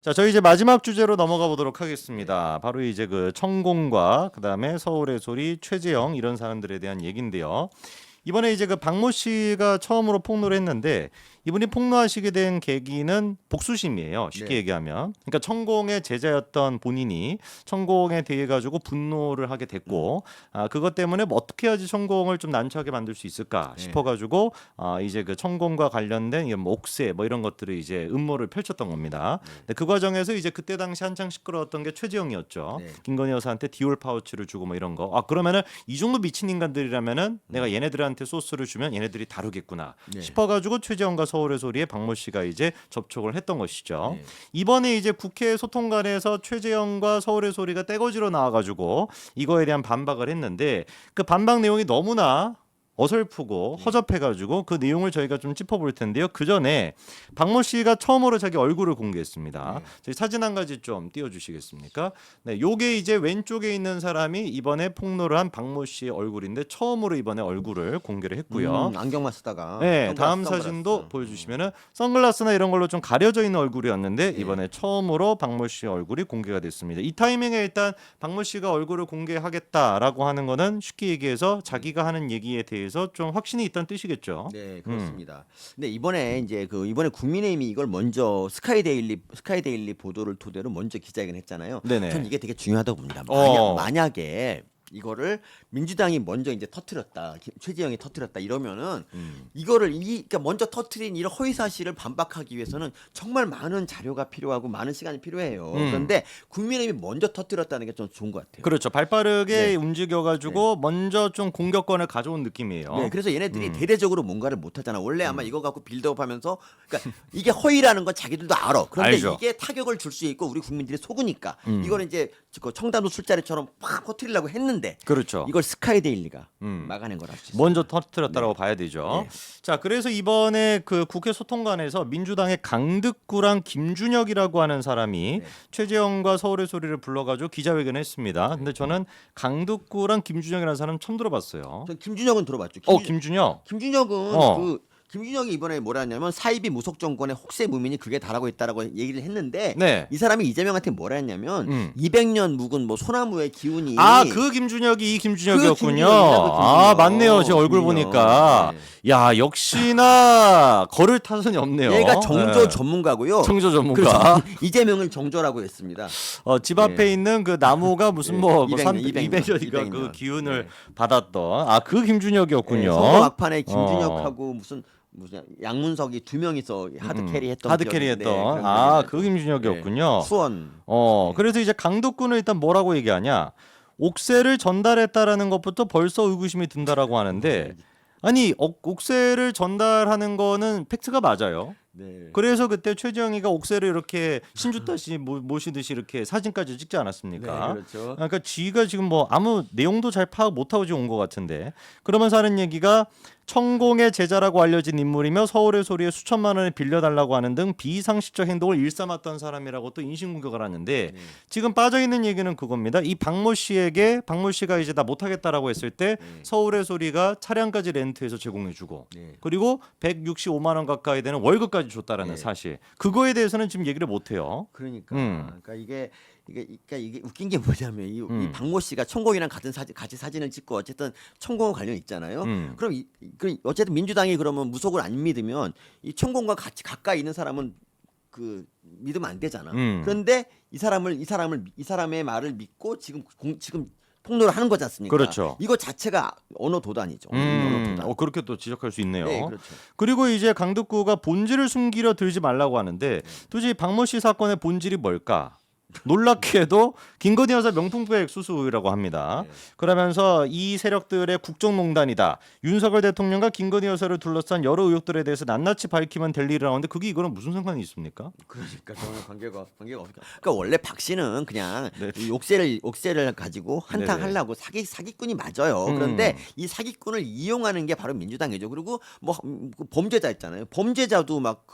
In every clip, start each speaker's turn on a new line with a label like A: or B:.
A: 자, 저희 이제 마지막 주제로 넘어가 보도록 하겠습니다. 바로 이제 그 천공과 그다음에 서울의 소리, 최재형 이런 사람들에 대한 얘기인데요. 이번에 이제 그 박모 씨가 처음으로 폭로를 했는데 이분이 폭로하시게 된 계기는 복수심이에요. 쉽게
B: 네.
A: 얘기하면. 그러니까 천공의 제자였던 본인이 천공에 대해 가지고 분노를 하게 됐고 그것 때문에 뭐 어떻게 해야지 천공을 좀 난처하게 만들 수 있을까
B: 네.
A: 싶어 가지고 이제 그 천공과 관련된 뭐 옥새 뭐 이런 것들을 이제 음모를 펼쳤던 겁니다. 근데 그 과정에서 이제 그때 당시 한창 시끄러웠던 게 최재형이었죠.
B: 네.
A: 김건희 여사한테 디올 파우치를 주고 뭐 이런 거. 그러면은 이 정도 미친 인간들이라면은 내가 얘네들한테 소스를 주면 얘네들이 다루겠구나
B: 네.
A: 싶어가지고 최재형과 서울의 소리에 박모 씨가 이제 접촉을 했던 것이죠.
B: 네.
A: 이번에 이제 국회 소통관에서 최재형과 서울의 소리가 떼거지로 나와가지고 이거에 대한 반박을 했는데 그 반박 내용이 너무나 어설프고 허접해가지고 그 내용을 저희가 좀 짚어볼 텐데요. 그 전에 박모 씨가 처음으로 자기 얼굴을 공개했습니다.
B: 네.
A: 저희 사진 한 가지 좀 띄워주시겠습니까? 네, 요게 이제 왼쪽에 있는 사람이 이번에 폭로를 한 박모 씨의 얼굴인데 처음으로 이번에 얼굴을 공개를 했고요.
B: 안경만 쓰다가.
A: 네,
B: 선글라스,
A: 다음
B: 선글라스.
A: 사진도 보여주시면은 선글라스나 이런 걸로 좀 가려져 있는 얼굴이었는데 이번에 처음으로 박모 씨의 얼굴이 공개가 됐습니다. 이 타이밍에 일단 박모 씨가 얼굴을 공개하겠다라고 하는 거는 쉽게 얘기해서 자기가 하는 얘기에 대해서 좀 확신이 있다는 뜻이겠죠.
B: 네, 그렇습니다. 근데 이번에 이제 이번에 국민의힘이 이걸 먼저 스카이데일리 보도를 토대로 먼저 기자회견 했잖아요.
A: 네네.
B: 전 이게 되게 중요하다고 봅니다.
A: 어.
B: 만약에 이거를 민주당이 먼저 이제 터뜨렸다, 최재형이 터뜨렸다 이러면은 이거를 그러니까 먼저 터뜨린 이런 허위 사실을 반박하기 위해서는 정말 많은 자료가 필요하고 많은 시간이 필요해요. 그런데 국민의힘이 먼저 터뜨렸다는 게 좀 좋은 것 같아요.
A: 그렇죠. 발빠르게
B: 네.
A: 움직여가지고 먼저 좀 공격권을 가져온 느낌이에요.
B: 네, 그래서 얘네들이 대대적으로 뭔가를 못하잖아. 원래 아마 이거 갖고 빌드업하면서, 그러니까 이게 허위라는 건 자기들도 알아. 그런데
A: 알죠.
B: 이게 타격을 줄 수 있고 우리 국민들이 속으니까 이거는 이제 그 청담도 술자리처럼 팍 퍼뜨리려고 했는데
A: 그렇죠.
B: 이걸 스카이데일리가 막아낸 거라 할 수 있어요.
A: 먼저 터뜨렸다라고 봐야 되죠. 자, 그래서 이번에 그 국회 소통관에서 민주당의 강득구랑 김준혁이라고 하는 사람이 최재형과 서울의 소리를 불러가지고 기자회견을 했습니다. 근데 저는 강득구랑 김준혁이라는 사람 처음 들어봤어요.
B: 저 김준혁은 들어봤죠.
A: 김준혁.
B: 김준혁은
A: 어.
B: 김준혁이 이번에 뭐라 했냐면 사이비 무속 정권의 혹세 무민이 그게 다라고 했다라고 얘기를 했는데
A: 네.
B: 이 사람이 이재명한테 뭐라 했냐면 200년 묵은 뭐 소나무의 기운이
A: 그 김준혁이 이 김준혁이었군요.
B: 김준혁이다, 그 김준혁.
A: 맞네요. 제 얼굴
B: 김준혁.
A: 보니까. 야, 역시나 걸을 타선이 없네요.
B: 얘가 정조
A: 네.
B: 전문가고요.
A: 정조 전문가.
B: 그래서 이재명을 정조라고 했습니다.
A: 집 앞에
B: 네.
A: 있는 그 나무가 무슨
B: 네,
A: 뭐
B: 200 년,
A: 200년이가 그
B: 200년.
A: 기운을
B: 네.
A: 받았던 그 김준혁이었군요.
B: 선거 막판에 김준혁하고 무슨 양문석이 두 명이서 하드 캐리했던
A: 하드
B: 기억이
A: 캐리했던
B: 있는데 그런
A: 그 김준혁이었군요.
B: 네. 수원.
A: 그래서 이제 강덕군은 일단 뭐라고 얘기하냐? 옥새를 전달했다라는 것부터 벌써 의구심이 든다라고 하는데 아니 옥새를 전달하는 거는 팩트가 맞아요.
B: 네.
A: 그래서 그때 최재형이가 옥새를 이렇게 신주따시 모시듯이 이렇게 사진까지 찍지 않았습니까?
B: 네, 그렇죠.
A: 그러니까 지가 지금 뭐 아무 내용도 잘 파악 못하고 지금 온 것 같은데 그러면서 하는 얘기가 천공의 제자라고 알려진 인물이며 서울의 소리에 수천만 원을 빌려달라고 하는 등 비상식적 행동을 일삼았던 사람이라고 또 인신공격을 하는데 지금 빠져있는 얘기는 그겁니다. 이 박모 씨에게 박모 씨가 이제 나 못하겠다라고 했을 때 서울의 소리가 차량까지 렌트해서 제공해주고 그리고 165만 원 가까이 되는 월급까지 줬다라는 사실 그거에 대해서는 지금 얘기를 못해요.
B: 그러니까 이게 웃긴 게 뭐냐면 이 박모 씨가 천공이랑 같이 사진을 찍고 어쨌든 천공과 관련 있잖아요. 그럼 어쨌든 민주당이 그러면 무속을 안 믿으면 이 천공과 같이 가까이 있는 사람은 그 믿으면 안 되잖아. 그런데 이 사람의 말을 믿고 지금 폭로를 하는 거지 않습니까?
A: 그렇죠.
B: 이거 자체가 언어 도단이죠. 언어 도단.
A: 그렇게 또 지적할 수 있네요.
B: 네, 그렇죠.
A: 그리고 이제 강덕구가 본질을 숨기려 들지 말라고 하는데 도대체 박모 씨 사건의 본질이 뭘까? 놀랍게도 김건희 여사 명품백 수수라고 합니다. 그러면서 이 세력들의 국정농단이다. 윤석열 대통령과 김건희 여사를 둘러싼 여러 의혹들에 대해서 낱낱이 밝히면 될 일이라고 하는데 그게 이거랑 무슨 상관이 있습니까?
B: 그러니까 전혀 관계가 없으니까. 그러니까 원래 박 씨는 그냥 이 옥새를 가지고 한탕
A: 네네.
B: 하려고 사기꾼이 맞아요. 그런데 이 사기꾼을 이용하는 게 바로 민주당이죠. 그리고 뭐 범죄자 있잖아요. 범죄자도 막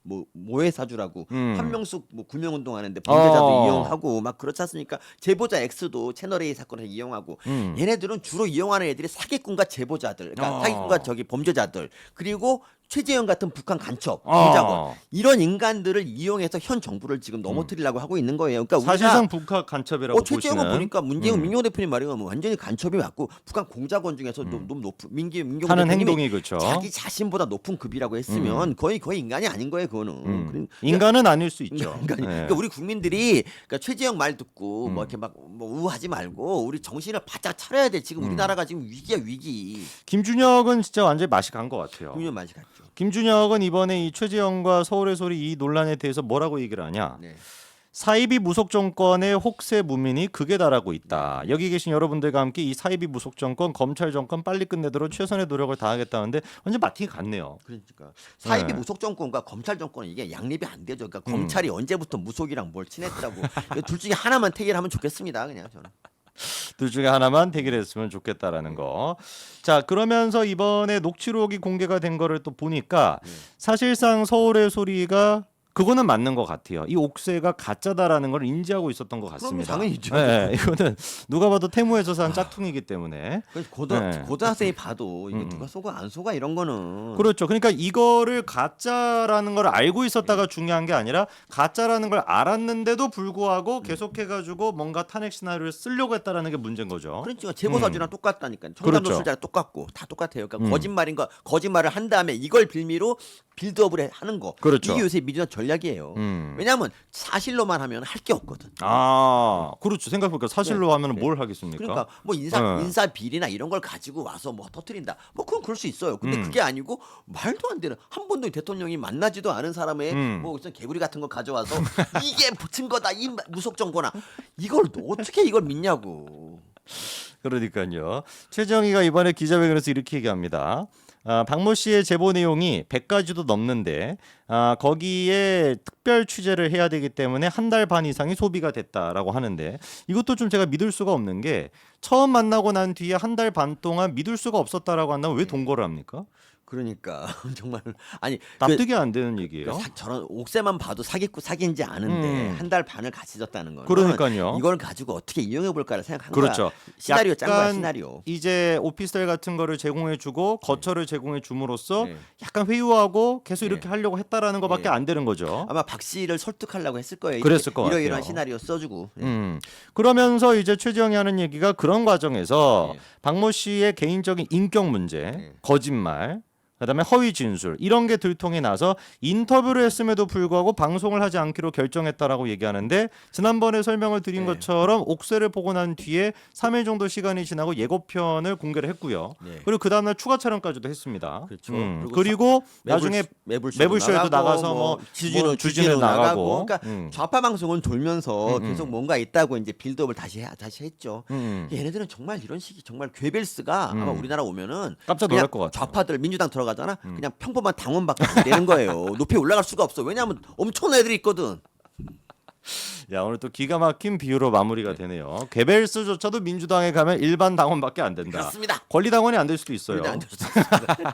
B: 뭐 모해사주라고 한명숙 뭐 구명운동 하는데 범죄자도 이용하고 막 그렇지 않습니까? 제보자 X도 채널A 사건을 이용하고 얘네들은 주로 이용하는 애들이 사기꾼과 제보자들, 그러니까 사기꾼과 범죄자들 그리고 최재형 같은 북한 간첩, 조작원 이런 인간들을 이용해서 현 정부를 지금 넘어뜨리려고 하고 있는 거예요. 그러니까
A: 사실상 북한 간첩이라고
B: 최재형은
A: 보시는.
B: 보니까 문재인 민경 대표님 말이면 뭐 완전히 간첩이 맞고 북한 공작원 중에서 너무 높은 민경
A: 하는
B: 대표님이
A: 행동이 그렇죠.
B: 자기 자신보다 높은 급이라고 했으면 거의 인간이 아닌 거예요, 그거는. 그러니까
A: 인간은 아닐 수 있죠.
B: 그러니까 우리 국민들이 그러니까 최재형 말 듣고 뭐 이렇게 막 뭐 우하지 말고 우리 정신을 바짝 차려야 돼. 지금 우리나라가 지금 위기야, 위기.
A: 김준혁은 진짜 완전히 맛이 간 것 같아요.
B: 국민 맛이 갔죠.
A: 김준혁은 이번에 이 최재형과 서울의 소리 이 논란에 대해서 뭐라고 얘기를 하냐?
B: 네.
A: 사이비 무속 정권의 혹세 무민이 극에 달하고 있다. 여기 계신 여러분들과 함께 이 사이비 무속 정권, 검찰 정권 빨리 끝내도록 최선의 노력을 다하겠다는데 완전 마팅이 같네요.
B: 그러니까 사이비
A: 네.
B: 무속 정권과 검찰 정권은 이게 양립이 안 되죠. 그러니까 검찰이 언제부터 무속이랑 뭘 친했다고 둘 중에 하나만 태결하면 좋겠습니다. 그냥 저는.
A: 둘 중에 하나만 대결했으면 좋겠다라는 거. 자, 그러면서 이번에 녹취록이 공개가 된 거를 또 보니까 사실상 서울의 소리가 그거는 맞는 것 같아요. 이 옥새가 가짜다라는 걸 인지하고 있었던 것 같습니다.
B: 그럼 당연히죠.
A: 네, 이거는 누가 봐도 태무에서 산 짝퉁이기 때문에.
B: 그래서
A: 네.
B: 고등학생이 봐도 이게 누가 속아 안 속아 이런 거는
A: 그렇죠. 그러니까 이거를 가짜라는 걸 알고 있었다가 중요한 게 아니라 가짜라는 걸 알았는데도 불구하고 계속해가지고 뭔가 탄핵 시나리오를 쓰려고 했다라는 게 문제인 거죠.
B: 그러니까 제보 사주랑 똑같다니까. 청담도
A: 그렇죠.
B: 술자랑 똑같고 다 똑같아요. 그러니까 거짓말을 한 다음에 이걸 빌미로 빌드업을 하는 거.
A: 그렇죠.
B: 이게 요새 민주당 전략이에요. 왜냐하면 사실로만 하면 할 게 없거든.
A: 아, 그렇죠. 생각해보니까 사실로 하면 뭘 하겠습니까?
B: 그러니까 뭐 인사 비리나 이런 걸 가지고 와서 뭐 터트린다. 뭐 그건 그럴 수 있어요. 근데 그게 아니고 말도 안 되는 한 번도 대통령이 만나지도 않은 사람의 뭐 무슨 개구리 같은 거 가져와서 이게 붙은 거다 이 무속 정권아. 이걸 어떻게 이걸 믿냐고.
A: 그러니까요. 최정희가 이번에 기자회견에서 이렇게 얘기합니다. 박모 씨의 제보 내용이 100가지도 넘는데 거기에 특별 취재를 해야 되기 때문에 한 달 반 이상이 소비가 됐다라고 하는데 이것도 좀 제가 믿을 수가 없는 게 처음 만나고 난 뒤에 한 달 반 동안 믿을 수가 없었다라고 한다면 왜 동거를 합니까?
B: 그러니까 정말 아니
A: 납득이 안 되는 얘기예요.
B: 저런 옥새만 봐도 사기인지 아는데 한 달 반을 같이 졌다는 거는
A: 그러니까요.
B: 이걸 가지고 어떻게 이용해 볼까를 생각한
A: 그렇죠.
B: 거야. 시나리오 짠 거야,
A: 약간
B: 시나리오.
A: 이제 오피스텔 같은 거를 제공해주고 거처를 제공해 줌으로써 약간 회유하고 계속 이렇게 하려고 했다라는 것밖에 안 되는 거죠.
B: 아마 박 씨를 설득하려고 했을 거예요.
A: 그랬을 것 같아요.
B: 이러이러한 시나리오 써주고.
A: 그러면서 이제 최지영이 하는 얘기가 그런 과정에서 박모 씨의 개인적인 인격 문제, 거짓말, 그다음에 허위 진술 이런 게 들통이 나서 인터뷰를 했음에도 불구하고 방송을 하지 않기로 결정했다라고 얘기하는데 지난번에 설명을 드린 것처럼 옥새를 보고 난 뒤에 3일 정도 시간이 지나고 예고편을 공개를 했고요. 그리고 그 다음날 추가 촬영까지도 했습니다.
B: 그렇죠.
A: 그리고 나중에 매불쇼에도 나가서 뭐 주진우 나가고
B: 그러니까 좌파 방송은 돌면서 계속 뭔가 있다고 이제 빌드업을 다시 했죠. 얘네들은 정말 이런 식이 정말 괴벨스가 아마 우리나라 오면은
A: 깜짝 놀랄 것 같아요.
B: 좌파들 민주당 들어가잖아. 그냥 평범한 당원밖에 안 되는 거예요. 높이 올라갈 수가 없어. 왜냐하면 엄청난 애들이 있거든.
A: 야, 오늘 또 기가 막힌 비유로 마무리가 되네요. 괴벨스조차도 민주당에 가면 일반 당원밖에 안 된다.
B: 그렇습니다.
A: 권리당원이 안 될 수도 있어요.
B: 안 될 수도 있습니다.